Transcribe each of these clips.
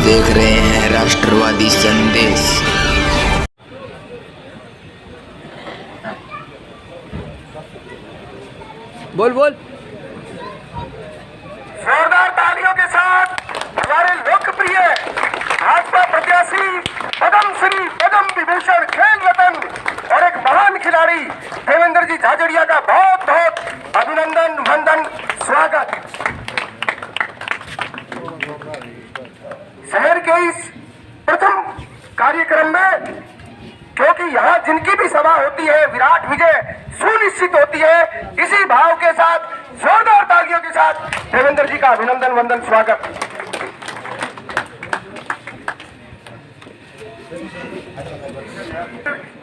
देख रहे हैं राष्ट्रवादी संदेश। बोल बोल। जोरदार तालियों के साथ हमारे लोकप्रिय भाजपा प्रत्याशी पद्म श्री पद्म विभूषण खेल रत्न और एक महान खिलाड़ी देवेंद्र जी झाझड़िया का बहुत बहुत अभिनंदन वंदन स्वागत। शहर के इस प्रथम कार्यक्रम में, क्योंकि यहाँ जिनकी भी सभा होती है विराट विजय सुनिश्चित होती है, इसी भाव के साथ जोरदार तालियों के साथ देवेंद्र जी का अभिनंदन वंदन स्वागत।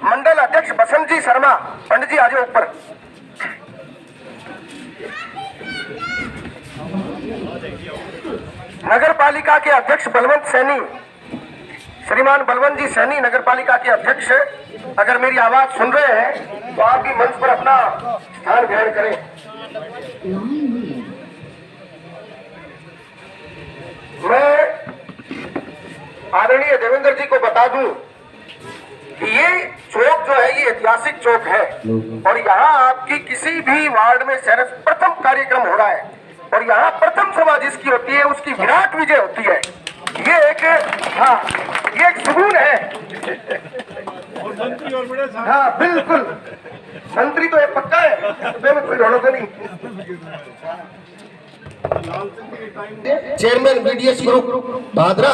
मंडल अध्यक्ष बसंत जी शर्मा, पंडित जी आज ऊपर। नगर पालिका के अध्यक्ष बलवंत सैनी, श्रीमान बलवंत जी सैनी नगर पालिका के अध्यक्ष, अगर मेरी आवाज सुन रहे हैं तो आप भी मंच पर अपना स्थान ग्रहण करें। मैं आदरणीय देवेंद्र जी को बता दूं कि ये चौक जो है ये ऐतिहासिक चौक है और यहाँ आपकी किसी भी वार्ड में सर्वप्रथम कार्यक्रम हो रहा है और यहाँ प्रथम सभा जिसकी होती है उसकी विराट विजय होती है। ये एक ये एक सुकून है। हाँ बिल्कुल, मंत्री तो ये पक्का है, में कोई रौनक नहीं। चेयरमैन बीडीएस ग्रुप भादरा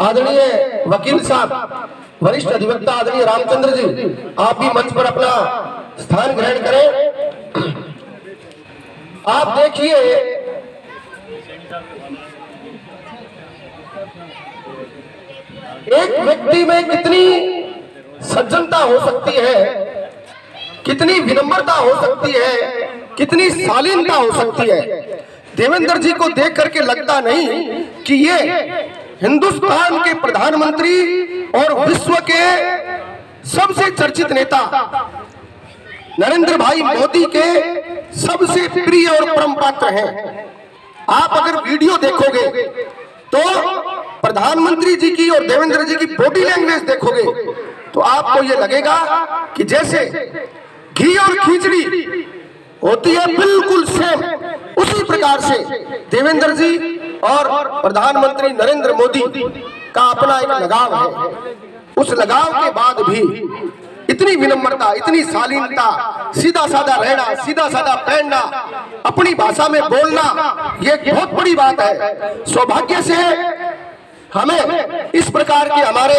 आदरणीय वकील साहब, वरिष्ठ अधिवक्ता आदरणीय रामचंद्र जी, आप भी मंच पर अपना स्थान ग्रहण करें। आप देखिए एक व्यक्ति में कितनी सज्जनता हो सकती है, कितनी विनम्रता हो सकती है, कितनी शालीनता हो सकती है। देवेंद्र जी को देख करके लगता नहीं कि ये हिंदुस्तान के प्रधानमंत्री और विश्व के सबसे चर्चित नेता नरेंद्र भाई मोदी के सबसे प्रिय और परम पात्र हैं। आप अगर वीडियो देखोगे तो प्रधानमंत्री जी की और देवेंद्र जी की बॉडी लैंग्वेज देखोगे तो आपको ये लगेगा कि जैसे घी और खिचड़ी होती है बिल्कुल सेम, उसी प्रकार से देवेंद्र जी और प्रधानमंत्री नरेंद्र मोदी का अपना एक लगाव है। उस लगाव के बाद भी इतनी विनम्रता, इतनी शालीनता, सीधा साधा रहना, सीधा साधा पहनना, अपनी भाषा में बोलना, ये बहुत बड़ी बात है। सौभाग्य से हमें इस प्रकार के हमारे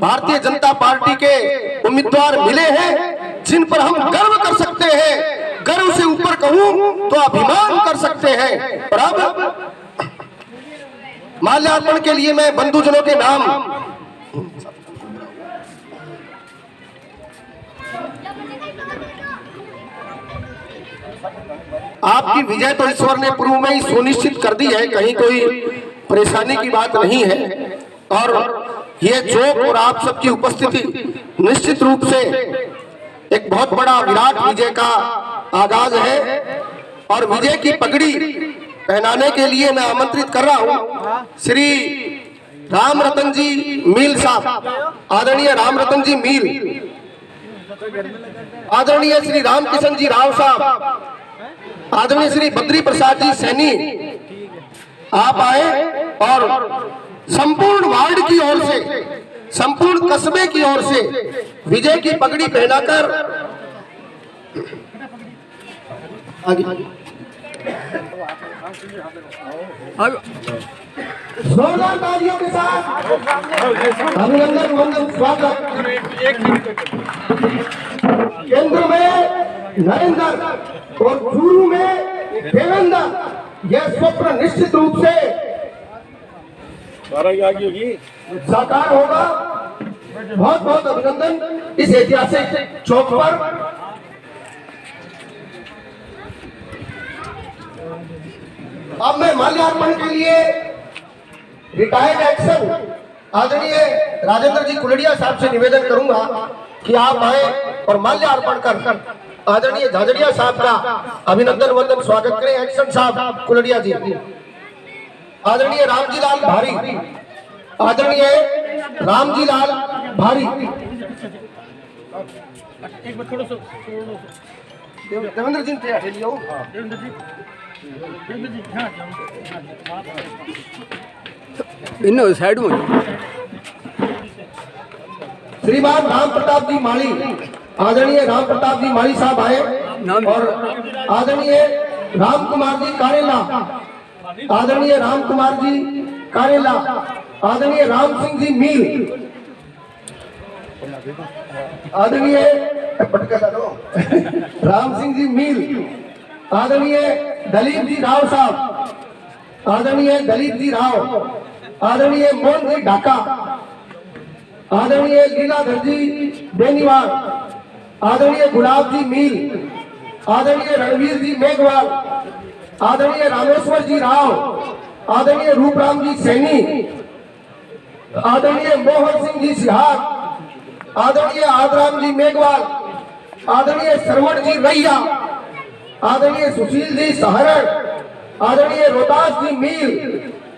भारतीय जनता पार्टी के उम्मीदवार मिले हैं जिन पर हम गर्व कर सकते हैं, गर्व से ऊपर कहूं तो अभिमान कर सकते हैं। और अब माल्यार्पण के लिए मैं बंधुजनों के नाम आपकी विजय तो ईश्वर ने पूर्व में ही सुनिश्चित कर दी है, कहीं कोई परेशानी की बात नहीं है। और ये चौक और आप सबकी उपस्थिति निश्चित रूप से एक बहुत बड़ा विराट विजय का आगाज है। और विजय की पगड़ी पहनाने के लिए मैं आमंत्रित कर रहा हूं श्री राम रतन जी मील साहब, आदरणीय राम रतन जी मील, आदरणीय श्री रामकिशन जी राव साहब, आदरणीय श्री बद्री प्रसाद जी सैनी, आप आए और संपूर्ण वार्ड की ओर से, संपूर्ण कस्बे की ओर से विजय की पगड़ी पहनाकर जोरदार तालियों के साथ अभिनंदन वंदन स्वागत। केंद्र में नरेंद्र और चूरू में देवेंद्र, यह स्वप्न निश्चित रूप से साकार होगा। बहुत बहुत अभिनंदन इस ऐतिहासिक चौक पर। अब मैं माल्यार्पण के लिए रिटायर्ड एक्शन आदरणीय राजेंद्र जी कुलड़िया साहब से निवेदन करूंगा कि आप आए और माल्यार्पण कर आदरणीय झाझड़िया साहब का अभिनंदन वंदन स्वागत करें। एक्शन साहब कुलड़िया जी आदरणीय रामजी लाल भारी, आदरणीय रामजी लाल भारी। एक बार थोड़ा सा देवेंद्र जी थे हटे लियो। देवेंद्र जी हाँ इन साइड में श्रीमान राम प्रताप जी माली, आदरणीय राम प्रताप जी माली साहब आए और आदरणीय राम कुमार जी कारेला, आदरणीय राम कुमार जी कारेला, आदरणीय राम सिंह जी मील, आदरणीय राम सिंह जी मील, आदरणीय दलीप जी राव साहब, आदरणीय दलीप जी राव, आदरणीय मोहन जी ढाका, आदरणीय लीलाधर जी बेनीवाल, आदरणीय गुलाब जी मील, आदरणीय रणवीर जी मेघवाल, आदरणीय रामेश्वर जी राव, आदरणीय रूपराम जी सैनी, आदरणीय मोहन सिंह जी सिहाग, आदरणीय आदराम जी मेघवाल, आदरणीय श्रवण जी रैया, आदरणीय सुशील जी सहरण, आदरणीय रोहतास जी मील,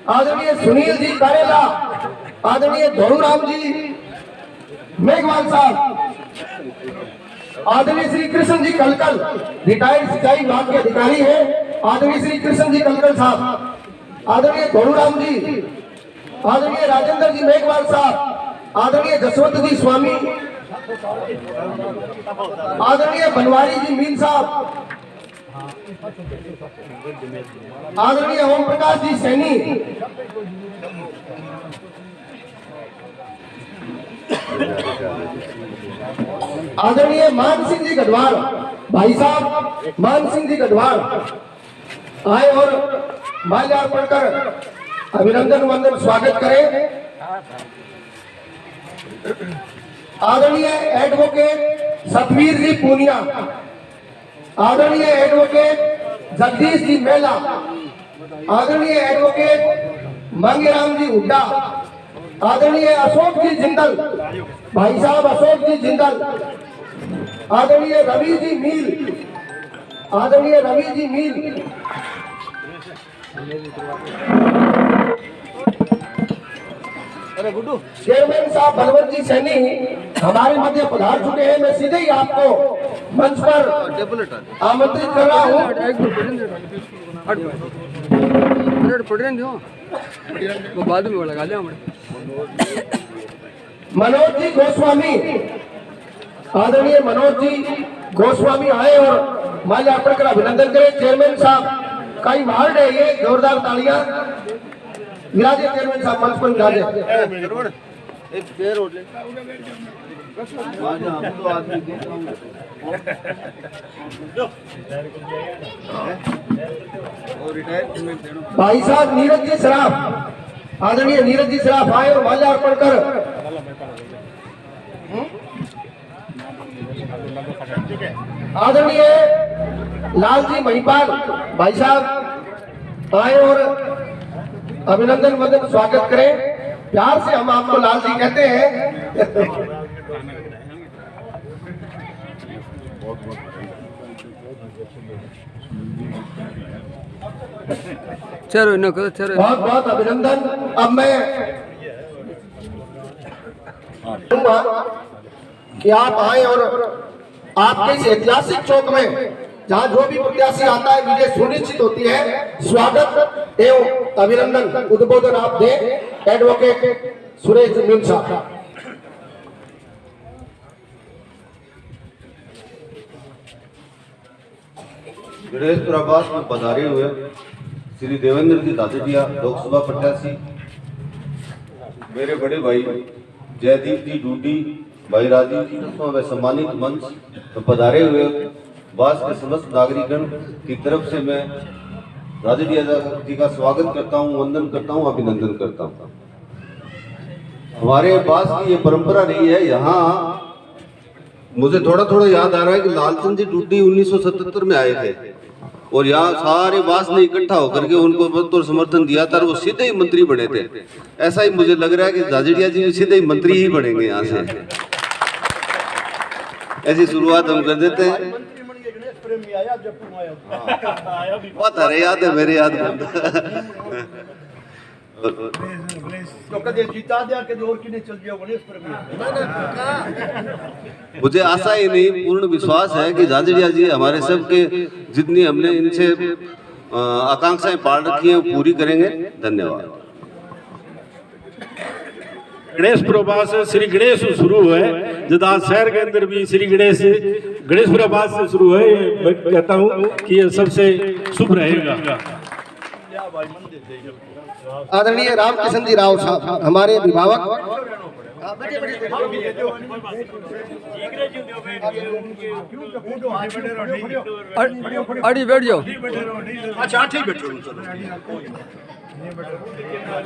आदरणीय सुनील जी कारेला, आदरणीय धोरूराम जी मेघवाल साहब, आदरणीय श्री कृष्ण जी कलकल, रिटायर्ड सिंचाई विभाग के अधिकारी हैं, आदरणीय श्री कृष्ण जी कलकल साहब, आदरणीय धोरूराम जी, आदरणीय राजेंद्र जी मेघवाल साहब, आदरणीय जसवंत जी स्वामी, आदरणीय बनवारी जी मीन साहब, आदरणीय ओम प्रकाश जी सैनी, आदरणीय मान सिंह जी गढ़वाल, भाई साहब मान सिंह जी गढ़वाल आए और माल्यार्पण कर अभिनंदन वंदन स्वागत करें। आदरणीय एडवोकेट सतवीर जी पूनिया, आदरणीय एडवोकेट जगदीश जी मेला, आदरणीय एडवोकेट मंगेराम जी हुड्डा, आदरणीय अशोक जी जिंदल, भाई साहब अशोक जी जिंदल, आदरणीय रवि जी मील, आदरणीय रवि जी मील, चेयरमैन साहब बलवंत जी सैनी हमारे मध्य पधार चुके हैं। मैं सीधे ही आपको मंच पर आमंत्रित कर रहा हूँ। वो बाद में लगा लिया मनोज जी गोस्वामी, आदरणीय मनोज जी गोस्वामी आए और माल्यार्पण कर अभिनंदन करें। चेयरमैन साहब का ही वार्ड है ये, जोरदार तालियां। विराजे चेयरमैन साहब मंच पर विराजे। एक पैर हो ले भाई साहब नीरज जी सराफ, आदरणीय नीरज जी सराफ आए और माल्यार्पण कर आदरणीय लाल जी महिपाल भाई साहब आए और अभिनंदन वंदन स्वागत करें। प्यार से हम आपको लाल जी कहते हैं। चलो न करो चलो। बहुत बहुत अभिनंदन। अब मैं कहूंगा कि आप आए और आपके इस ऐतिहासिक चौक में जहाँ जो भी प्रत्याशी आता है विजय सुनिश्चित होती है। स्वागत एवं अभिनंदन उद्बोधन आप दें एडवोकेट सुरेश मीन साहब। गणेश आवास में पधारे हुए श्री देवेंद्र जी दादटिया लोकसभा प्रत्याशी, मेरे बड़े भाई जयदीप जी डूडी, भाई राजीव जी में सम्मानित मंच तो पधारे हुए वास के समस्त नागरिकगण की तरफ से मैं दादटिया जी का स्वागत करता हूं, वंदन करता हूं, अभिनंदन करता हूं। हमारे वास की ये परंपरा रही है। यहाँ मुझे थोड़ा थोड़ा याद आ रहा है कि लालचंद जी डूडी 1977 में आए थे और यहाँ सारे वास ने इकट्ठा होकर के उनको मत और समर्थन दिया था और वो सीधे ही मंत्री बने थे। ऐसा ही मुझे लग रहा है कि दादटिया जी सीधे ही मंत्री ही बनेंगे यहाँ से। ऐसी शुरुआत हम कर देते हैं। बहुत अरे याद है मेरे याद में। तो कदे जीता दिया कदे और किने चल दिया गणेश प्रभु। मुझे आशा ही नहीं, पूर्ण विश्वास है कि झाझड़िया जी हमारे सबके जितनी हमने इनसे आकांक्षाएं पाल रखी हैं वो पूरी करेंगे। धन्यवाद। गणेश प्रभास श्री गणेश शुरू है, जदा शहर के अंदर भी श्री गणेश प्रभास से शुरू है। मैं कहता हूँ कि ये सबसे शुभ रहेगा। आदरणीय रामकिशन जी राव साहब हमारे अभिभावक। अड़ी बैठ जाओ। अच्छा ठीक बैठो।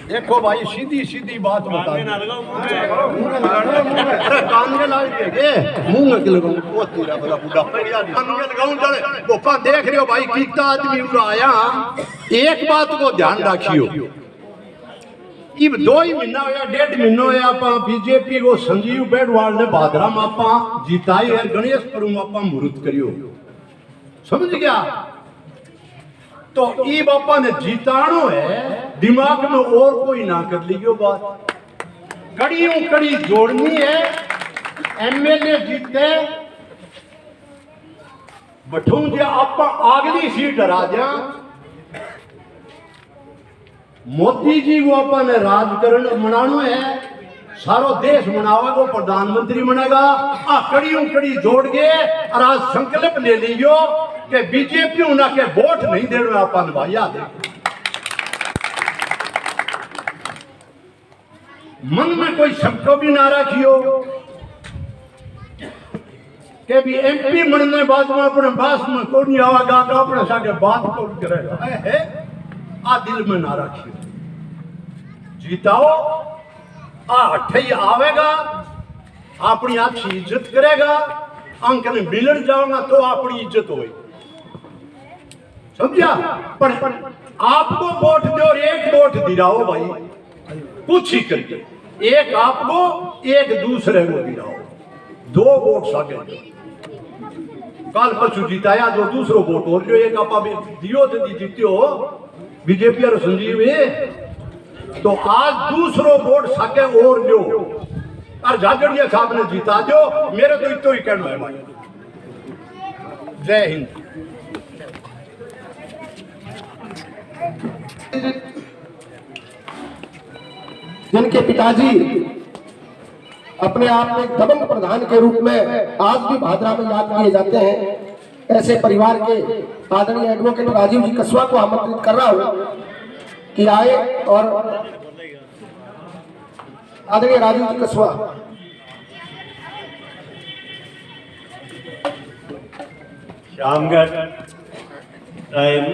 देखो भाई सीधी सीधी बात बता, कान में लाल के मुंह में लगाऊं वो तेरा बड़ा बुढ़ा कान में लगाऊं चले वो पा देख रहे हो भाई कितना आदमी उड़ा आया। एक बात को ध्यान रखियो, इब 2 ही महीना होया 1.5 महीना होया आप बीजेपी को संजीव बेड़वाल ने भादरा में आप जीताई है, गणेश प्रभु आप मुहूर्त करियो, समझ गया। तो ई बापा ने जीताणो है, दिमाग में और कोई ना कर लियो बात, कड़ियों कड़ी जोड़नी है। एमएलए जीते बठूं जे आप अगली सीट हरा दिया, मोदी जी को अपन ने राजकरण मनानो है, सारो देश मनावा को प्रधानमंत्री बनेगा। आ कड़ियों कड़ी जोड़ के और आज संकल्प ले लियो कि बीजेपी उना के वोट नहीं देना अपन भाई। याद मन में कोई शब्द भी ना रखियो कि भी एमपी बनने बाद में अपने पास में कोई नहीं आवेगा तो अपने साथ बात कौन करेगा, है आ दिल में ना रखियो। जीताओ आ अठई आवेगा, अपनी अच्छी इज्जत करेगा, अंक में मिलने जाऊंगा तो अपनी इज्जत होगी, समझा। पर आपको वोट दो और एक वोट दिलाओ भाई, कुछ ही करके एक आपको एक दूसरे को दिलाओ, 2 वोट सागे काल परसों जीताया जो दूसरो वोट और जो एक आप दियो थे जीत्यो बीजेपी और संजीव तो आज दूसरो वोट साके और लो और झाझड़िया साहब ने जीता दो। मेरे तो इतो ही कहना है भाई। जय हिंद। जिनके पिताजी अपने आप में दबंग प्रधान के रूप में आज भी भादरा में याद किए जाते हैं, ऐसे परिवार के आदरणीय एडवोकेट राजीव जी कसवा को आमंत्रित कर रहा हूं कि आए और आदरणीय राजीव जी कसवा। शामगढ़ टाइम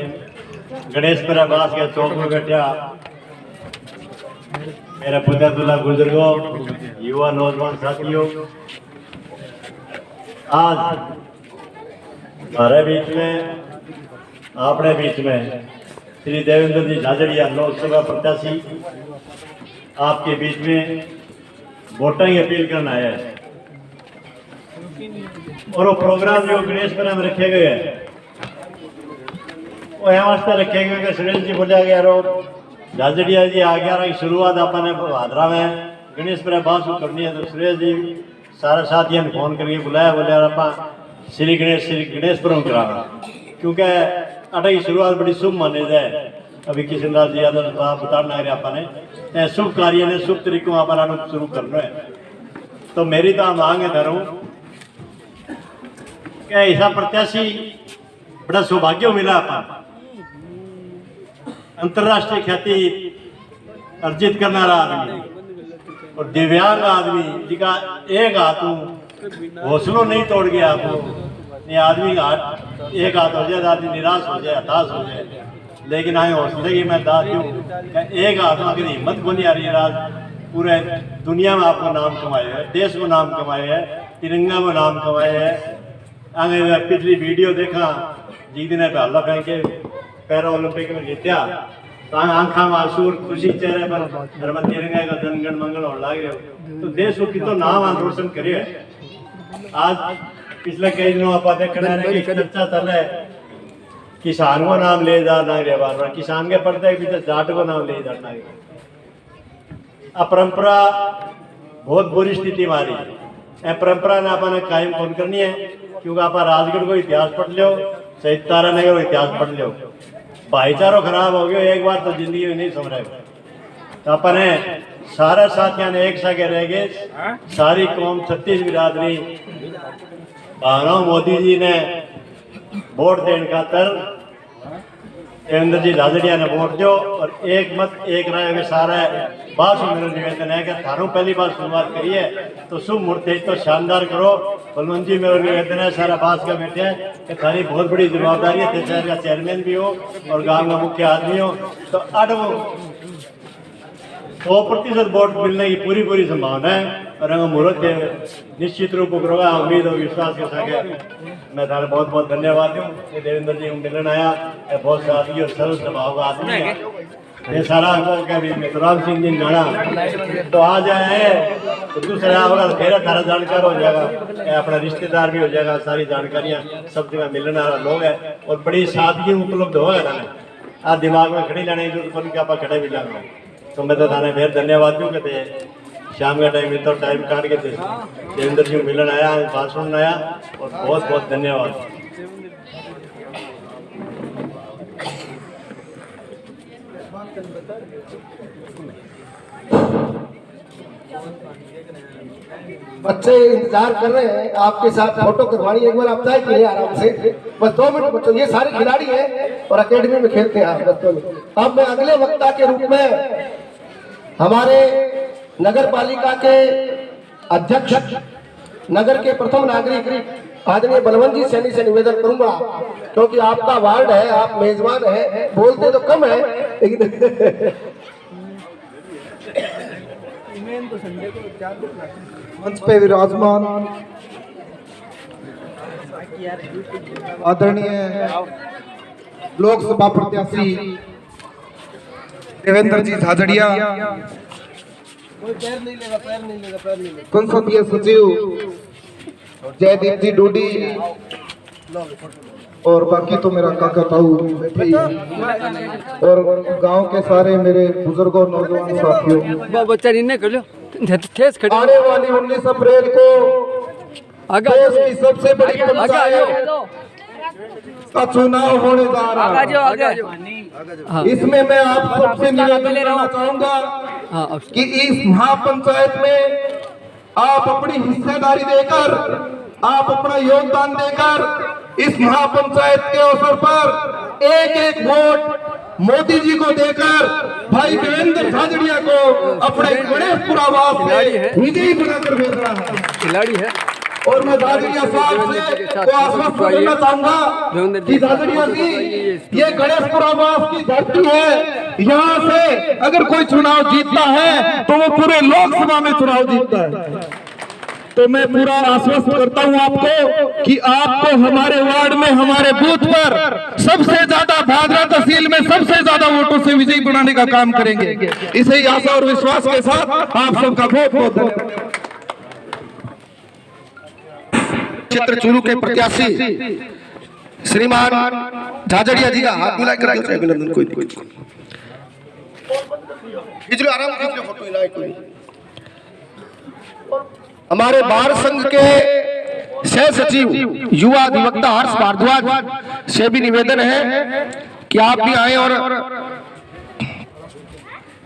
गणेश प्रभास के चौक में बैठा मेरा पुतला बुजुर्गों, युवा नौजवान साथियों, आज हमारे बीच में अपने बीच में श्री देवेंद्र जी झाझड़िया लोकसभा प्रत्याशी आपके बीच में वोटिंग की अपील करना है। और वो प्रोग्राम जो गणेशपुरा में रखे गए हैं वो यहाँ वास्ते रखे गए कि सुरेश जी बोलिया गया रो झाझड़िया जी आ गया की शुरुआत अपने भादरा में गणेशपुरा बात करनी है। तो सुरेश जी सारे साथियों ने फोन करके बुलाया, बोले यार आप श्री गणेशपुरम कराना, क्योंकि अटा की शुरुआत बड़ी शुभ माने जाए। अभी किशन राज जी यादव बताना है आपने शुभ कार्य ने शुभ तरीकों अपना शुरू करना है। तो मेरी तो मांग है धरूँ क्या ऐसा प्रत्याशी बड़ा सौभाग्य मिला अपन, अंतरराष्ट्रीय ख्याति अर्जित करना रहा आदमी और दिव्यांग आदमी जिसका एक हाथ हौसलों नहीं तोड़ गया आपको नहीं, आदमी एक हाथ हो जाए आदमी निराश हो जाए, हताश हो जाए, लेकिन आए हौसले की मैं दाद दूँ एक हाथ में अगर हिम्मत को नहीं आ रही है। आज पूरे दुनिया में आपको नाम कमाए है, देश को नाम कमाए है, तिरंगा में नाम कमाए है। आगे पिछली वीडियो देखा जिस दिन भाला फेंक के पैरा ओलंपिक में जीत्या, आंखा में आंसू खुशी चेहरे पर तिरंगा का जनगण मंगल होने लग रहे हो। तो देश को कितना नाम रोशन करिए। आज पिछले कई दिनों आप देखना है कि चर्चा चल रहा है किसान को नाम ले जाना रे बार बार किसान के पड़ते पीछे जाट को नाम ले जाना है। अपरंपरा बहुत बुरी स्थिति हमारी है। परंपरा ने अपन कायम कौन करनी है, क्योंकि आप राजगढ़ को इतिहास पढ़ लो, शहीद तारा नगर को इतिहास पढ़ लो, भाईचारा खराब हो गया एक बार तो जिंदगी में नहीं समझ रहे। तो अपन सारा साथियों ने एक साथ रह गए, सारी कौम 36 बिरादरी भावनाओं मोदी जी ने वोट देने खातर देवेंद्र जी झाझड़िया ने वोट दो और एक मत एक राय में सारा बात मेरा निवेदन है कि थारों पहली बार शुरुआत करिए तो शुभ मुहूर्त तो शानदार करो। बलवंत जी मेरा निवेदन है सारा बास का बैठे है कि थारी बहुत बड़ी जिम्मेदारी है, शहर का चेयरमैन भी हो और गांव का मुख्य आदमी हो, तो 100% वोट मिलने की पूरी संभावना है और मुहूर्त निश्चित रूप होगा। उम्मीद और विश्वास के साथ मैं थारा बहुत बहुत धन्यवाद दूँ कि देवेंद्र जी को मिलन आया, बहुत सादगी और सरल स्वभाव का आदमी है। ये सारा राम सिंह जी नाना तो आ जाए तो दूसरा होगा फिर थारा जानकार हो जाएगा, अपना रिश्तेदार भी हो जाएगा, सारी जानकारियाँ सब जगह मिलने वाला लोग है और बड़ी सादगी उपलब्ध होगा ना। आज दिमाग में खड़ी लाने की जरूरत नहीं, आप खड़े भी लाना। तो मैं तो थाने फिर धन्यवाद दूँ कहते शाम का टाइम तो टाइम काट के थे देवेंद्र जी मिलन आया, भाषण आया और बहुत बहुत धन्यवाद। बच्चे इंतजार कर रहे हैं आपके साथ फोटो करवानी, एक बार आप चाय पी आराम से, बस 2 मिनट बच्चों। ये सारे खिलाड़ी हैं और एकेडमी में खेलते हैं आप बच्चों में। अब मैं अगले वक्ता के रूप में हमारे नगर पालिका के अध्यक्ष, नगर के प्रथम नागरिक आदरणीय बलवंत जी सैनी से निवेदन करूंगा, क्योंकि आपका वार्ड है, आप मेजबान है, बोलते तो कम है लेकिन मंच पे विराजमान आदरणीय लोकसभा प्रत्याशी देवेंद्र जी झाझड़िया, संसदीय सचिव जयदीप जी डूडी और बाकी तो मेरा काका ताऊ बैठे ही हैं और गांव के सारे मेरे बुजुर्गों नौजवान साथियों। बच्चा नहीं कर लो आने वाली 19 अप्रैल को देश की सबसे बड़ी पंचायत का चुनाव होने जा रहा है। इसमें मैं आप सबसे निवेदन करना चाहूंगा कि इस महापंचायत में आप अपनी हिस्सेदारी देकर, आप अपना योगदान देकर इस महापंचायत के अवसर पर एक वोट मोदी जी को देकर भाई देवेंद्र झाझड़िया को अपने गणेशपुरा वास में विजयी बनाकर भेजना है। खिलाड़ी है और मैं झाझड़िया साहब से तो आश्वस्त करना चाहूंगा कि झाझड़िया जी ये गणेशपुरा वास की धरती है, यहाँ से अगर कोई चुनाव जीतता है तो वो पूरे लोकसभा में चुनाव जीतता है। तो मैं पूरा आश्वस्त करता हूं आपको कि आपको हमारे वार्ड में, हमारे बूथ पर सबसे ज्यादा भादरा तहसील में सबसे ज्यादा वोटों से विजयी बनाने का काम करेंगे। इसे ही आशा और विश्वास के साथ आप सबका बहुत बहुत धन्यवाद। क्षेत्र चूरू के प्रत्याशी श्रीमान झाझड़िया जी का हाथ मिला कर अभिनंदन। कोई दिक्कत नहीं, आराम खींच लो फोटो हिलाए कोई। हमारे बार संघ के सह सचिव युवा अधिवक्ता हर्ष भारद्वाज से भी निवेदन है कि आप भी आए और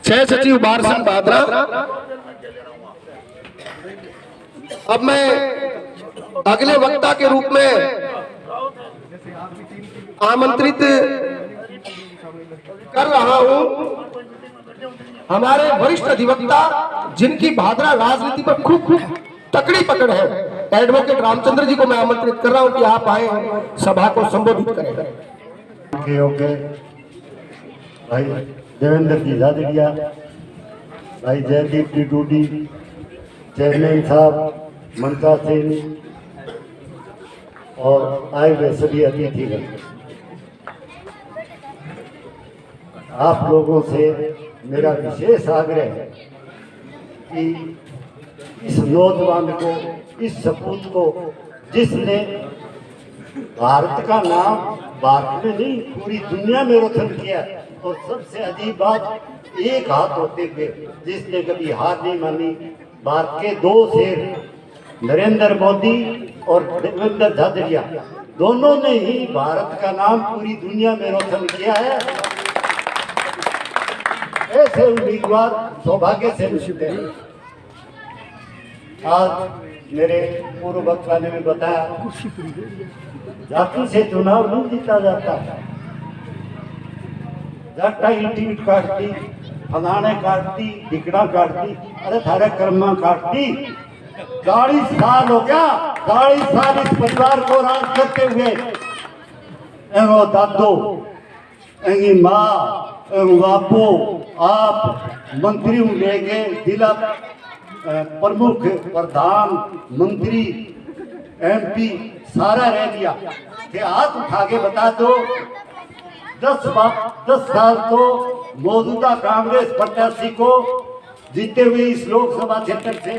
सह सचिव बार संघ भादरा। अब मैं अगले वक्ता के रूप में आमंत्रित कर रहा हूं हमारे वरिष्ठ अधिवक्ता, जिनकी भादरा राजनीति पर खूब तकड़ी पकड़ है, एडवोकेट रामचंद्र जी को मैं आमंत्रित कर रहा हूं कि आप आए सभा को संबोधित करें। भाई देवेंद्र जी झाझड़िया, भाई जयदीप जी डूडी, चेयरमैन साहब ममता सिंह और आए हुए सभी अतिथिगण, आप लोगों से मेरा विशेष आग्रह है कि इस नौजवान को, इस सपूत को, जिसने भारत का नाम भारत में नहीं पूरी दुनिया में रोशन किया। और सबसे अजीब बात, एक हाथ होते हुए जिसने कभी हार नहीं मानी। भारत के दो शेर नरेंद्र मोदी और देवेंद्र झाझड़िया दोनों ने ही भारत का नाम पूरी दुनिया में रोशन किया है। ऐसे उम्मीदवार सौभाग्य से मिलते हैं। आज मेरे पूर्व वक्ता ने भी बताया, जाति से चुनाव नहीं जीता जाता। जाटा ही टिकट काटती, फलाने काटती, टिकड़ा काटती, अरे थारे कर्मा काटती। 40 साल हो गया, 40 साल इस परिवार को राज करते हुए। एगो दादो, एंगी माँ, एगो बापू, आप मंत्री लेके जिला प्रमुख, प्रधान, मंत्री, MP सारा रह दिया कि हाथ उठा के बता दो 10 साल तो मौजूदा कांग्रेस प्रत्याशी को जीते हुए इस लोकसभा क्षेत्र से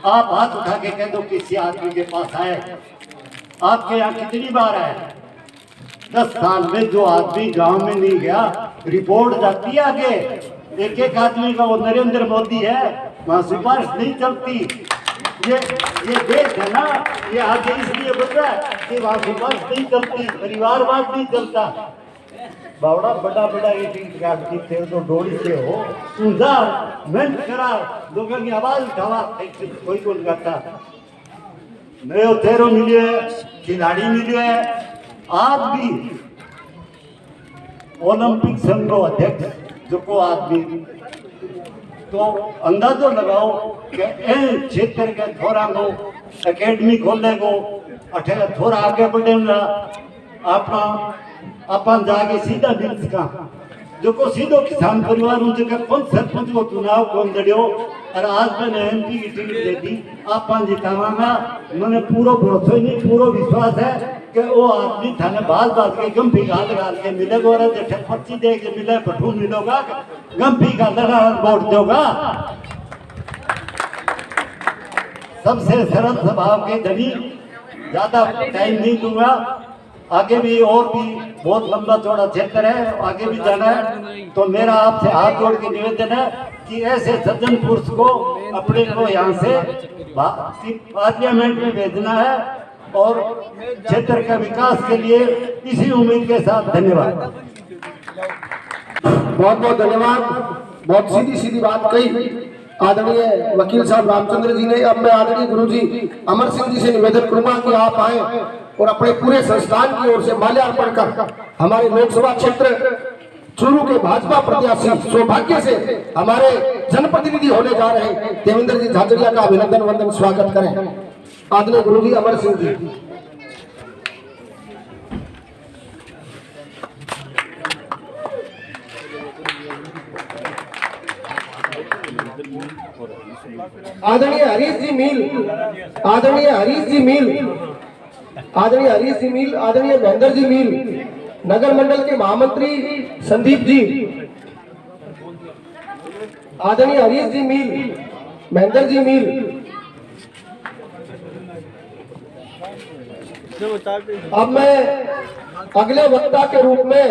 आप हाथ उठा के कह दो किसी आदमी के पास आए। आपके यहाँ कितनी बार आए? 10 साल में जो आदमी गांव में नहीं गया, रिपोर्ट जाती है आगे। एक एक आदमी का वो नरेंद्र मोदी है, वहां सिफारिश नहीं चलती। ये देश है ना, ये आगे इसलिए बन रहा है कि वहां सिफारिश नहीं चलती, परिवारवाद नहीं चलता। बावड़ा बड़ा बड़ा ये टिकट काटती थे तो डोरी से हो उधार मेहनत करा, लोगों की आवाज उठावा, कोई कौन करता। नयो चेहरो मिले, खिलाड़ी मिले। आज भी ओलंपिक संघ अध्यक्ष जो को आदमी तो अंदाजो लगाओ कि क्षेत्र के थोड़ा को एकेडमी खोलने को अठे थोड़ा आगे बढ़ेगा अपना अपन जाके सीधा मिल सका। जो को सीधो किसान परिवार जगह पंच सरपंच को चुनाव कौन दड़ियो और आज मैंने MP की टिकट दे दी, अपन जितावांगा। मैंने पूरा भरोसा नहीं, पूरा विश्वास है कि वो आदमी थाने बात के गंभी गाल के मिलेगा और जेठे पर्ची दे के मिले भटू मिलेगा, गंभी गाल वोट दोगा। सबसे सरल स्वभाव के धनी, ज्यादा टाइम नहीं दूंगा। आगे भी और भी बहुत लंबा चौड़ा क्षेत्र है, आगे भी जाना है। तो मेरा आपसे हाथ जोड़ के निवेदन है कि ऐसे सज्जन पुरुष को अपने को यहाँ से पार्लियामेंट में भेजना है और क्षेत्र का विकास के लिए इसी उम्मीद के साथ धन्यवाद। बहुत बहुत धन्यवाद। बहुत सीधी सीधी बात कही आदरणीय वकील साहब रामचंद्र जी ने। अब मैं आदरणीय गुरुजी अमर सिंह जी से निवेदन करूंगा कि आप आए और अपने पूरे संस्थान की ओर से माल्यार्पण कर हमारे लोकसभा क्षेत्र चूरू के भाजपा प्रत्याशी सौभाग्य से हमारे जनप्रतिनिधि होने जा रहे देवेंद्र जी झाझड़िया का अभिनंदन वंदन स्वागत करें। आदरणीय गुरुजी अमर सिंह जी। आदरणीय हरीश जी मील, आदरणीय हरीश जी मील, आदरणीय हरीश जी मील, आदरणीय महेंद्र जी मील, नगर मंडल के महामंत्री संदीप जी, आदरणीय हरीश जी मील, महेंद्र जी मील। अब मैं अगले वक्ता के रूप में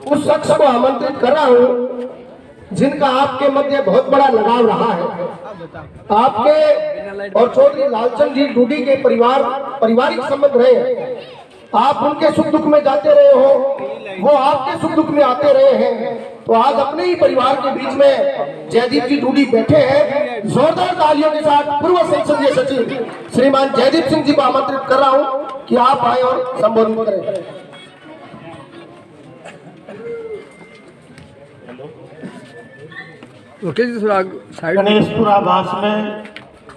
उस शख्स को आमंत्रित कर रहा हूं जिनका आपके मध्य बहुत बड़ा लगाव रहा है। आपके और चौधरी लालचंद जी डूडी के पारिवारिक संबंध रहे हैं। आप उनके सुख दुख में जाते रहे हो, वो आपके सुख दुख में आते रहे हैं। तो आज अपने ही परिवार के बीच में जयदीप जी डूडी बैठे हैं। जोरदार तालियों के साथ पूर्व संसदीय सचिव श्रीमान जयदीप सिंह जी को आमंत्रित कर रहा हूं कि आप आए और संबोधित करें। गणेशपुर आवास में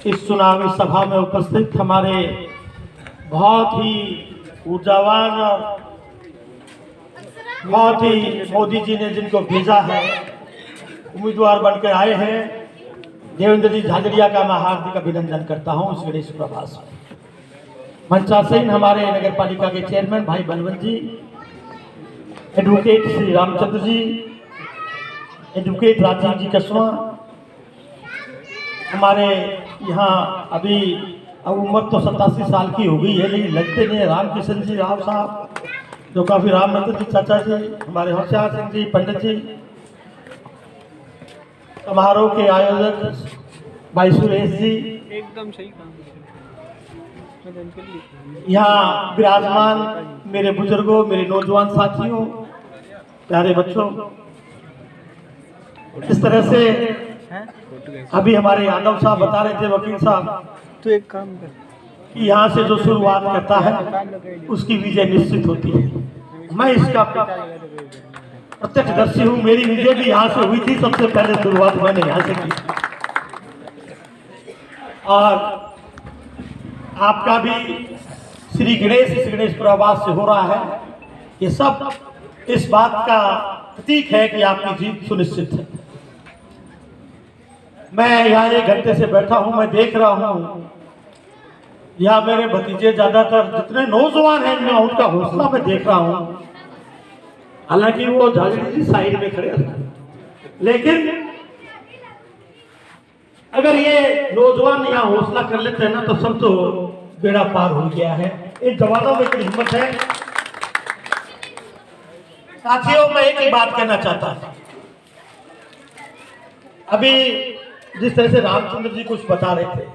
इस चुनावी सभा में उपस्थित हमारे बहुत ही ऊर्जावान और बहुत ही मोदी जी ने जिनको भेजा है उम्मीदवार बनकर आए हैं, देवेंद्र जी झाझड़िया का मैं हार्दिक अभिनंदन करता हूं इस गणेशपुर आवास में। मंचासीन हमारे नगर पालिका के चेयरमैन भाई बलवंत जी, एडवोकेट श्री रामचंद्र जी, एडवोकेट राजीव जी कसवा, हमारे यहाँ अभी अब उम्र तो 87 साल की हो गई है, लेकिन लगते नहीं है। रामकिशन जी राव साहब, जो काफी रामनंदन जी चाचा जी, हमारे होशियार सिंह जी पंडित जी, समारोह के आयोजक भाई सुरेश जी, एकदम सही काम। यहाँ विराजमान मेरे बुजुर्गों, मेरे नौजवान साथियों, प्यारे बच्चों, इस तरह से अभी हमारे यादव साहब बता रहे थे, वकील साहब, तो एक काम कर कि यहाँ से जो शुरुआत करता है उसकी विजय निश्चित होती है। मैं इसका प्रत्यक्षदर्शी हूँ। मेरी विजय भी यहाँ से हुई थी, सबसे पहले शुरुआत मैंने यहाँ से की। और आपका भी श्री गणेश प्रवास से हो रहा है। ये सब इस बात का प्रतीक है कि आपकी जीत सुनिश्चित है। मैं यहाँ 1 घंटे से बैठा हूँ, मैं देख रहा हूँ यहाँ मेरे भतीजे ज्यादातर जितने नौजवान हैं, मैं उनका हौसला मैं देख रहा हूँ। हालांकि वो झालड़ी जी साइड में खड़े हैं, लेकिन अगर ये नौजवान यहाँ हौसला कर लेते हैं ना, तो सब तो बेड़ा पार हो गया है। इन जवानों में इतनी हिम्मत है। साथियों, मैं एक ही बात कहना चाहता हूं। अभी जिस तरह से रामचंद्र जी कुछ बता रहे थे,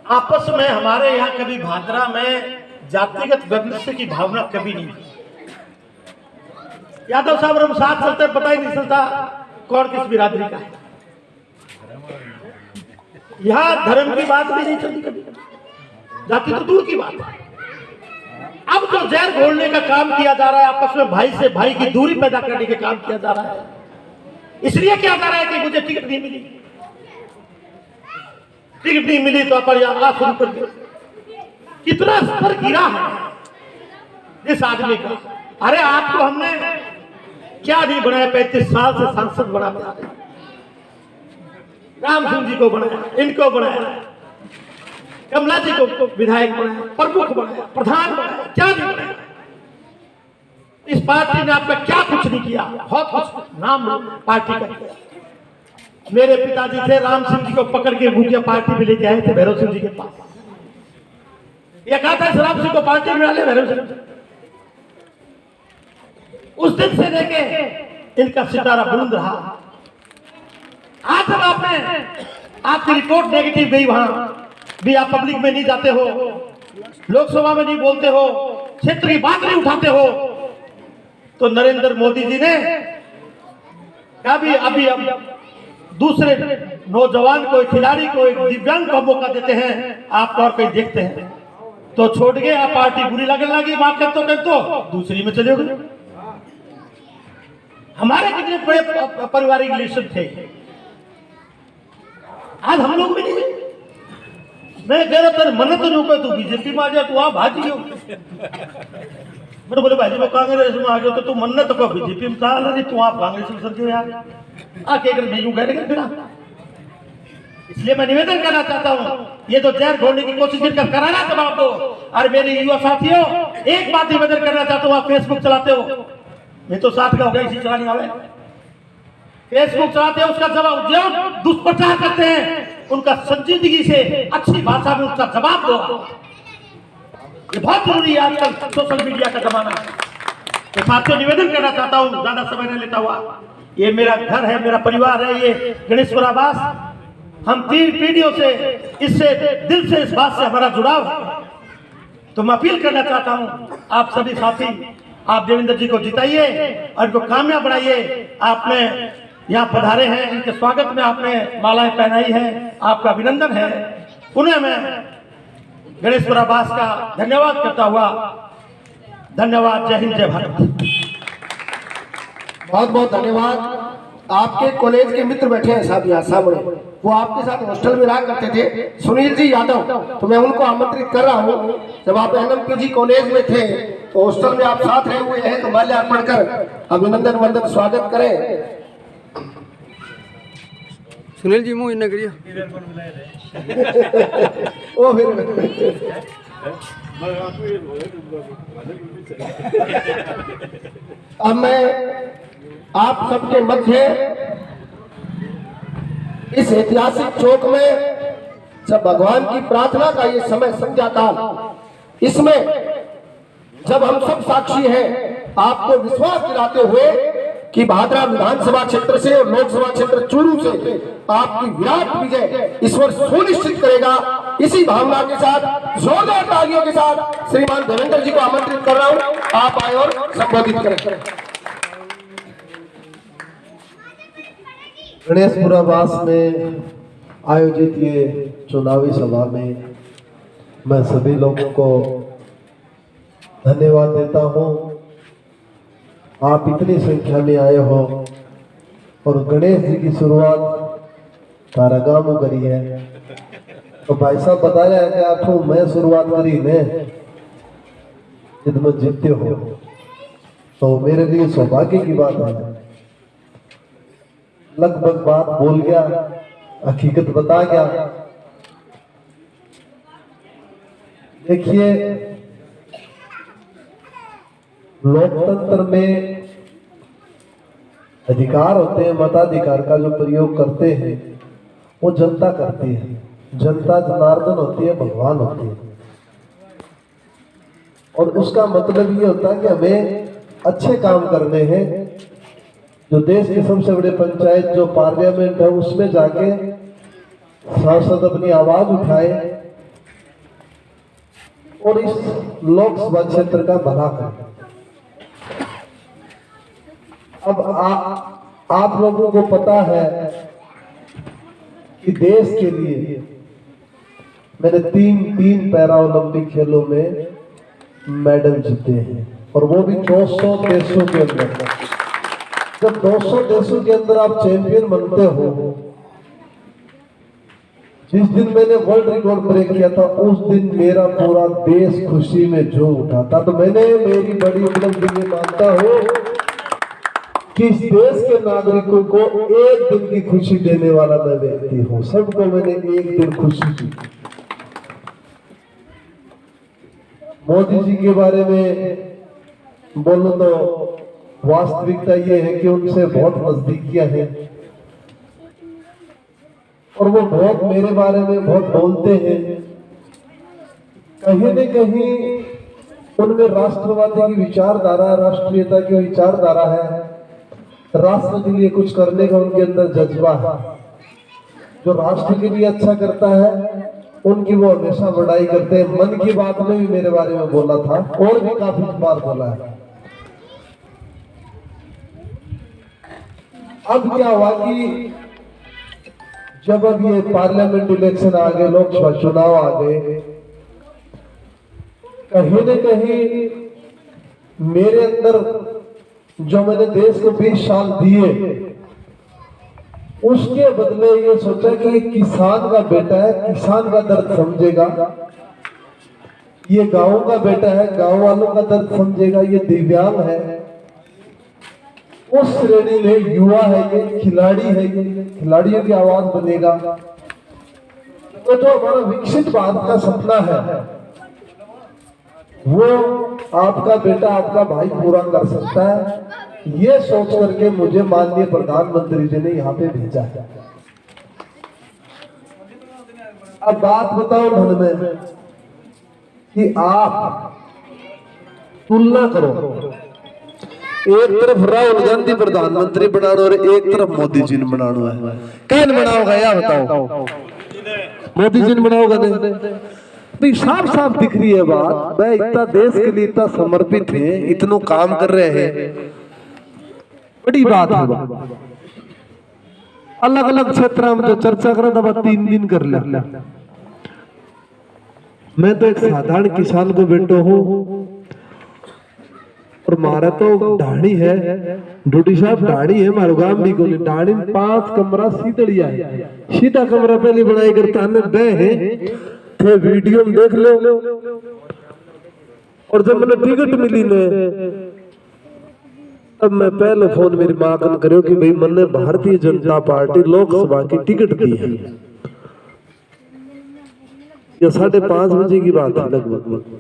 आपस में हमारे यहाँ कभी भादरा में जातिगत विमर्श की भावना कभी नहीं थी। यादव साहब हम साथ चलते, पता ही नहीं चलता कौन किस बिरादरी का है। यहाँ धर्म की बात भी नहीं चलती कभी, जाति तो दूर की बात है। अब जो जहर घोलने का काम किया जा रहा है, आपस में भाई से भाई की दूरी पैदा करने का काम किया जा रहा है, इसलिए किया जा रहा है कि मुझे टिकट नहीं मिली, टिकट नहीं मिली तो अपन यात्रा शुरू कर दिया। कितना स्तर गिरा है इस आदमी का। अरे आपको हमने क्या नहीं बनाया, 35 साल से सांसद बनाते आ रहे, राम सिंह जी को बनाया, इनको बनाया, कमला जी को विधायक बनाया, प्रमुख बनाया, प्रधान बनाया, क्या नहीं बनाया। इस पार्टी ने आपका क्या कुछ नहीं किया, बहुत कुछ नाम पार्टी का किया। मेरे पिताजी थे, राम सिंह जी को पकड़ के भूखिया पार्टी में लेके आए थे भैरव सिंह जी के पास। ये कहा था राम सिंह को पार्टी में डाले भैरव सिंह। उस दिन से लेके इनका सितारा बुलंद रहा। आज जब आपकी रिपोर्ट नेगेटिव गई, वहां भी आप पब्लिक में नहीं जाते हो, लोकसभा में नहीं बोलते हो, क्षेत्र की बात नहीं उठाते हो, तो नरेंद्र मोदी जी ने कहा भी अभी अब दूसरे नौजवान को, खिलाड़ी को, एक दिव्यांग को मौका देते हैं, आप और कोई देखते हैं, तो छोड़ गए। आप पार्टी बुरी लगने लगी, मां कहते तो दूसरी में चले गए। हमारे कितने बड़े पारिवारिक रिलेशन थे, आज हम लोग भी नहीं। मैं कह रहा था मन्नत नहीं हो, तू बीजेपी में आ जा, तू वहां भाजी हो। मैंने बोले भाई जी वो कांग्रेस में आ गया तो तू मन्नत को बीजेपी में था, नहीं तू आप कांग्रेस में सर यार आके कर भेजू कह। इसलिए मैं निवेदन करना चाहता हूँ, ये तो जहर घोलने की कोशिश कर कराना जवाब दो। और मेरे युवा साथियों, एक बात निवेदन करना चाहता हूँ, आप फेसबुक चलाते हो, मैं तो 60 का हो गया, इसी चलानी आवे। फेसबुक चलाते हैं, उसका जवाब जो दुष्प्रचार करते हैं उनका संजीदगी से अच्छी भाषा में उसका जवाब दो। ये बहुत जरूरी है, आजकल सोशल मीडिया का जमाना है। तो साथियों निवेदन करना चाहता हूँ, ज्यादा समय नहीं लेता हुआ, ये मेरा घर है, मेरा परिवार है, ये गणेश्वर आवास, हम 3 पीढ़ियों से इससे दिल से इस बात से हमारा जुड़ाव है। तो मैं अपील करना चाहता हूँ, आप सभी साथी, आप देवेंद्र जी को जिताइए और इनको कामयाब बनाइए। आपने यहाँ पधारे हैं, इनके स्वागत में आपने मालाएं पहनाई है, आपका अभिनंदन है। पुनः मैं गणेश्वर आवास का धन्यवाद करता हुआ, धन्यवाद, जय हिंद, जय भारत। बहुत बहुत धन्यवाद। आपके कॉलेज के मित्र बैठे हैं साहब यहाँ सामने, वो आपके साथ हॉस्टल में रहा करते थे, सुनील जी यादव, तो मैं उनको आमंत्रित कर रहा हूँ। जब आप NMPG कॉलेज में थे तो हॉस्टल में आप साथ रहे हुए हैं, तो माल्यार्पण कर अभिनंदन वंदन स्वागत करें। सुनील जी मुँह करिए। ओ फिर अब मैं आप सबके मध्य इस ऐतिहासिक चौक में जब भगवान की प्रार्थना का ये समय संध्या काल, इसमें जब हम सब साक्षी हैं, आपको विश्वास दिलाते हुए कि भादरा विधानसभा क्षेत्र से और लोकसभा क्षेत्र चूरू से आपकी विराट विजय इस वर्ष सुनिश्चित करेगा, इसी भावना के साथ जोरदार तालियों के साथ श्रीमान देवेंद्र जी को आमंत्रित कर रहा हूं, आप आए और संबोधित करें। गणेशपुरावास में आयोजित ये चुनावी सभा में मैं सभी लोगों को धन्यवाद देता हूं। आप इतनी संख्या में आए हो और गणेश जी की शुरुआत तारागामों करी है। तो भाई साहब बताया है कि आपको मैं शुरुआत करी ने जब जीतते हो, तो मेरे लिए सौभाग्य की बात है। लगभग बात बोल गया, हकीकत बता गया। देखिए, लोकतंत्र में अधिकार होते हैं, मताधिकार का जो प्रयोग करते हैं वो जनता करती है। जनता जनार्दन होती है, भगवान होती है, और उसका मतलब ये होता है कि हमें अच्छे काम करने हैं। जो देश के सबसे बड़े पंचायत जो पार्लियामेंट है उसमें जाके सांसद अपनी आवाज उठाए और इस लोकसभा क्षेत्र का भला करें। अब आप लोगों को पता है कि देश के लिए मैंने तीन पैरा ओलंपिक खेलों में मेडल जीते हैं, और वो भी 200 देशों के अंदर। जब 200 देशों के अंदर आप चैंपियन बनते हो, जिस दिन मैंने वर्ल्ड रिकॉर्ड ब्रेक किया था उस दिन मेरा पूरा देश खुशी में झूम उठा था। तो मैंने मेरी बड़ी उपलब्धि में मानता हूं कि इस देश के नागरिकों को एक दिन की खुशी देने वाला मैं व्यक्ति हूं। सबको मैंने एक दिन खुशी दी। मोदी जी के बारे में बोलूं तो वास्तविकता ये है कि उनसे बहुत नजदीकियां हैं, और वो बहुत मेरे बारे में बहुत बोलते हैं। कहीं न कहीं उनमें राष्ट्रवादी की विचारधारा, राष्ट्रीयता की विचारधारा है। राष्ट्र के लिए कुछ करने का उनके अंदर जज्बा है। जो राष्ट्र के लिए अच्छा करता है उनकी वो हमेशा बड़ाई करते हैं। मन की बात में भी मेरे बारे में बोला था, और भी काफी बार बोला है। अब क्या हुआ कि जब अब ये पार्लियामेंट इलेक्शन आ गए, लोकसभा चुनाव आ गए, कहीं न कहीं मेरे अंदर जो मैंने देश को 20 साल दिए, उसके बदले ये सोचा कि ये किसान का बेटा है, किसान का दर्द समझेगा। ये गांव का बेटा है, गांव वालों का दर्द समझेगा। ये दिव्यांग है, उस श्रेणी में युवा है, ये खिलाड़ी है, ये खिलाड़ियों की आवाज बनेगा। तो जो हमारा विकसित भारत का सपना है वो आपका बेटा, आपका भाई पूरा कर सकता है। ये सोच करके मुझे माननीय प्रधानमंत्री जी ने यहाँ पे भेजा है। अब बात बताओ मन में कि आप तुलना करो, एक तरफ राहुल गांधी प्रधानमंत्री बनाना और एक तरफ मोदी जी ने बनाना है। कौन बनाओगा या बताओ? मोदी जी ने बनाओगा नहीं? साफ साफ दिख रही है बात। मैं इतना देश के लिए इतना समर्पित है, इतनो काम कर रहे हैं, बड़ी बात है। अलग अलग क्षेत्र में जो चर्चा करा था 3 दिन कर लिया। मैं तो एक साधारण किसान को बेटो हूँ, और मारा तो ढाणी है, ड्यूटी साहब ढाणी है। मारो गांव भी को ढाणी 5 कमरा सीधड़िया है, सीधा कमरा पहले बनाई करता है। थे वीडियो में देख लो। और जब मैंने टिकट मिली ने, तब मैं पहले फोन मेरी माँ को करो कि भाई मैंने भारतीय जनता पार्टी लोकसभा की टिकट दी है। ये 5:30 बजे की बात है लगभग।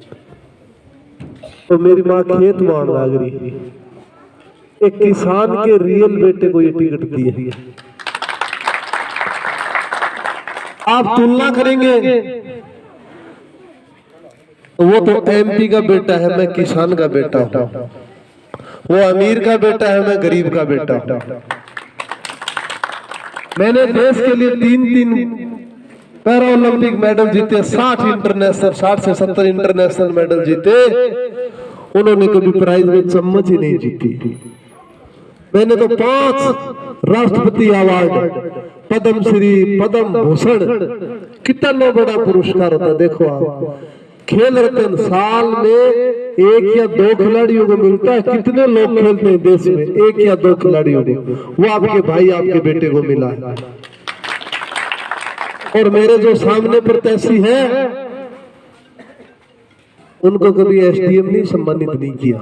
तो मेरी माँ खेत मान लाग रही, एक किसान के रियल बेटे को ये टिकट दी है। आप तुलना करेंगे वो तो एमपी का बेटा है, मैं किसान का बेटा हूं। वो अमीर का बेटा है, मैं गरीब का बेटा हूं। मैंने देश के लिए 3 पैरा ओलंपिक मेडल जीते, 60 इंटरनेशनल, 60 से 70 इंटरनेशनल मेडल जीते। उन्होंने कभी प्राइज में चम्मच ही नहीं जीती। मैंने तो 5 राष्ट्रपति अवार्ड, पद्म श्री, पद्म भूषण, कितना बड़ा पुरस्कार होता। देखो आप, खेल रत्न साल में 1 या 2 खिलाड़ियों को मिलता है। कितने लोग खेलते हैं देश में? 1 या 2 खिलाड़ियों को। वो आपके भाई, आपके बेटे को मिला है। और मेरे जो सामने प्रत्याशी है, उनको कभी एसडीएम नहीं सम्मानित नहीं किया।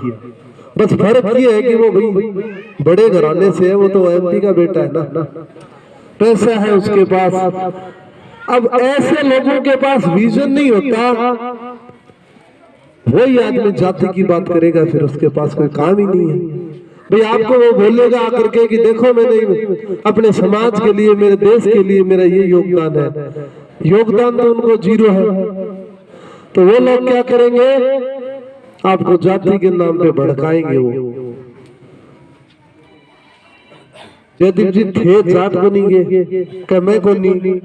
बस फर्क ये है कि वो भाई बड़े घराने से है, वो तो एमपी का बेटा है ना, पैसा है उसके पास। अब ऐसे लोगों के पास विजन नहीं होता, वही आदमी जाति की बात करेगा, फिर उसके पास कोई काम ही नहीं है। भाई आपको वो बोलेगा आकर के कि देखो मैंने अपने समाज के लिए, मेरे देश के लिए मेरा ये योगदान है, योगदान तो उनको 0 है। तो वो लोग क्या करेंगे? आपको जाति के नाम पे भड़काएंगे। वो जयदीप जी थे जाट को नहीं गए, क्या मैं को नहीं है,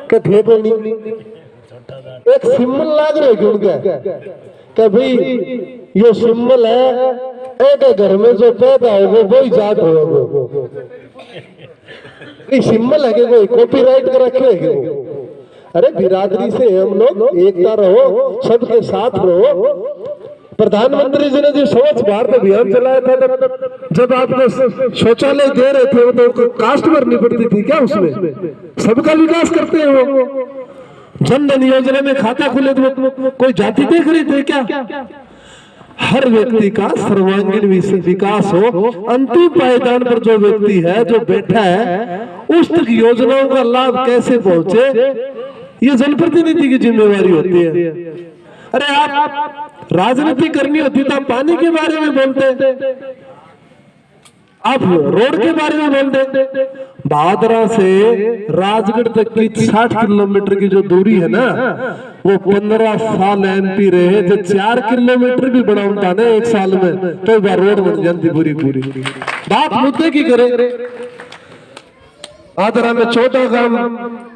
क्या थे को नहीं। एक सिंबल लाग रहे क्यों क्या भाई ये सिंबल है, एक घर में जो पैदा हो वो ही जाट हो। सिंबल है कि कोई कॉपीराइट कर रखे है वो? अरे बिरादरी से हम लोग एकता रहो, सबके साथ रहो। प्रधानमंत्री जी ने जो स्वच्छ भारत अभियान चलाया था, जब आपने शौचालय दे रहे थे, वो तो कास्ट भरनी पड़ती थी क्या? उसमें सबका विकास करते हैं वो। जन धन योजना में खाता खुले तो कोई जाति देख रही थी क्या? हर व्यक्ति का सर्वांगीण विकास हो। अंतिम पायदान पर जो व्यक्ति है, जो बैठा है, उस तक योजनाओं का लाभ कैसे पहुंचे, ये जनप्रतिनिधि की जिम्मेवारी होती है। अरे आप राजनीति करनी होती तो आप पानी के बारे में बोलते, आप रोड के बारे में बोलते। भादरा से राजगढ़ तक की 60 किलोमीटर की जो दूरी है ना, वो 15 साल एमपी रहे। जो 4 किलोमीटर भी बनाता ना 1 साल में, तो रोड बन जाती पूरी। बात मुद्दे की करे। आदरा में छोटा काम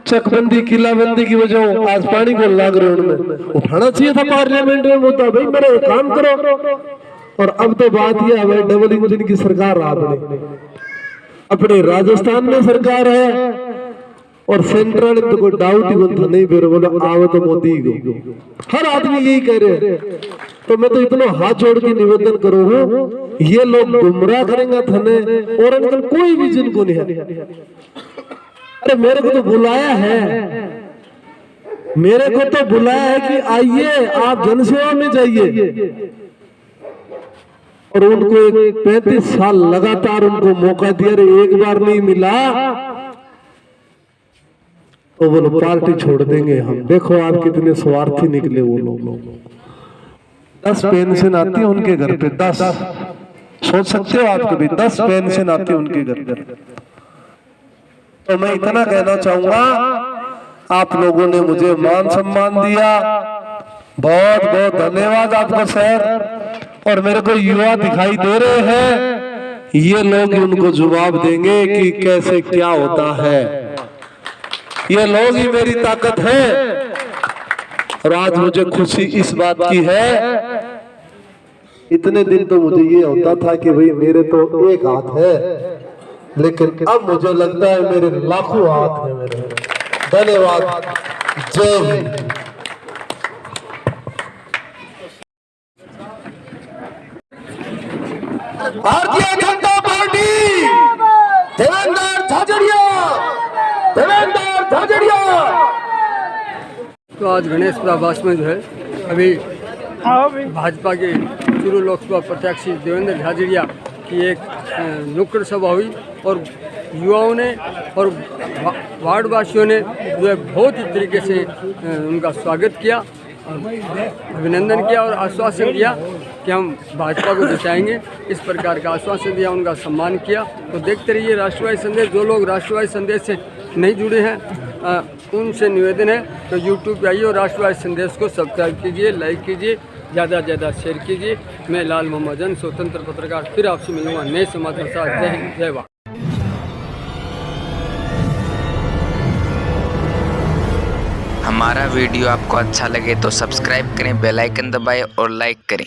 चकबंदी, किलाबंदी की वजह आज पानी को लाग रहे, उनमें उठाना चाहिए था पार्लियामेंट में मुद्दा। भाई मेरा काम करो। और अब तो बात यह है, डबल इंजन की सरकार आपने, अपने राजस्थान में सरकार है और सेंट्रल तो कोई डाउट ही बनता नहीं, फिर बोलो आवे तो मोदी को। हर आदमी यही कह रहे हैं। तो मैं तो इतना हाथ जोड़ के निवेदन करूँ, ये लोग गुमराह करेंगे थने, और अंकल कोई विजन को नहीं है। अरे मेरे को तो बुलाया है, मेरे को तो बुलाया है कि आइए आप जनसेवा में जाइए। और उनको 35 साल लगातार उनको मौका दिया, एक बार नहीं मिला तो वो पार्टी छोड़ देंगे हम। देखो आप कितने स्वार्थी निकले वो लोग। 10 पेंशन आती है उनके घर पे, 10। सोच सकते हो आप कभी 10 पेंशन आती है उनके घर पे। तो मैं इतना कहना चाहूंगा, आप लोगों ने मुझे मान सम्मान दिया, बहुत बहुत धन्यवाद आपका सर। और मेरे को युवा दिखाई दे रहे हैं, ये लोग उनको जवाब देंगे कि कैसे क्या होता है। ये लोग ही मेरी ताकत है। और आज मुझे खुशी इस बात की है, इतने दिन तो मुझे ये होता था कि भाई मेरे तो एक हाथ है, लेकिन अब मुझे लगता है मेरे लाखों हाथ हैं मेरे। धन्यवाद। जय हिंद। भारतीय जनता पार्टी, देवेंद्र झाझड़िया, देवेंद्र झाझड़िया। तो आज गणेश प्रभास में जो है अभी भाजपा के चूरू लोकसभा प्रत्याशी देवेंद्र झाझड़िया की एक नुक्कड़ सभा हुई और युवाओं ने और वार्डवासियों ने जो है बहुत ही तरीके से उनका स्वागत किया, अभिनंदन किया और आश्वासन दिया कि हम भाजपा को जिताएंगे। इस प्रकार का आश्वासन दिया, उनका सम्मान किया। तो देखते रहिए राष्ट्रवादी संदेश। जो लोग राष्ट्रवादी संदेश से नहीं जुड़े हैं उनसे निवेदन है तो यूट्यूब पे आइए और राष्ट्रवादी संदेश को सब्सक्राइब कीजिए, लाइक कीजिए, ज़्यादा से ज़्यादा शेयर कीजिए। मैं लाल मोहम्मद जन, स्वतंत्र पत्रकार, फिर आपसे मिलूंगा नए समाचार के साथ। जय हिंद, जय भारत। हमारा वीडियो आपको अच्छा लगे तो सब्सक्राइब करें, बेल आइकन दबाएं और लाइक करें।